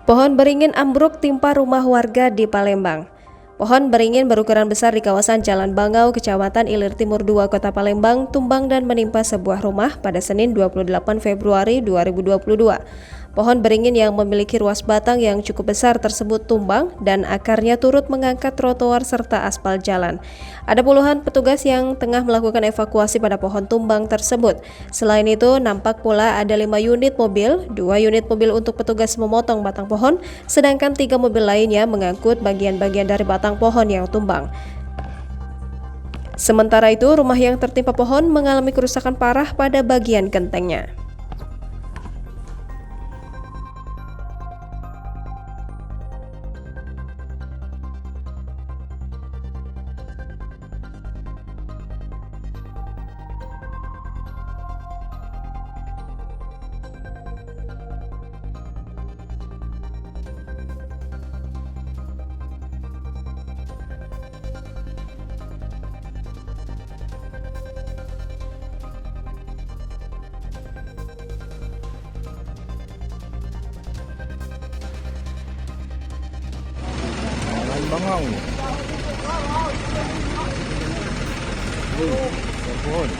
Pohon beringin ambruk timpa rumah warga di Palembang. Pohon beringin berukuran besar di kawasan Jalan Bangau, Kecamatan Ilir Timur 2, Kota Palembang, tumbang dan menimpa sebuah rumah pada Senin 28 Februari 2022. Pohon beringin yang memiliki ruas batang yang cukup besar tersebut tumbang dan akarnya turut mengangkat trotoar serta aspal jalan. Ada puluhan petugas yang tengah melakukan evakuasi pada pohon tumbang tersebut. Selain itu, nampak pula ada 5 unit mobil, 2 unit mobil untuk petugas memotong batang pohon, sedangkan 3 mobil lainnya mengangkut bagian-bagian dari batang pohon yang tumbang. Sementara itu, rumah yang tertimpa pohon mengalami kerusakan parah pada bagian gentengnya. Bangau. Pohon.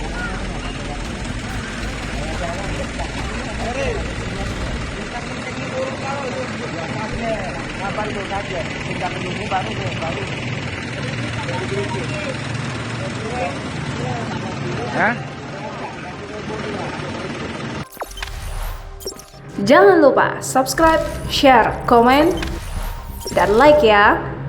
Jangan lupa subscribe, share, komen, dan like ya.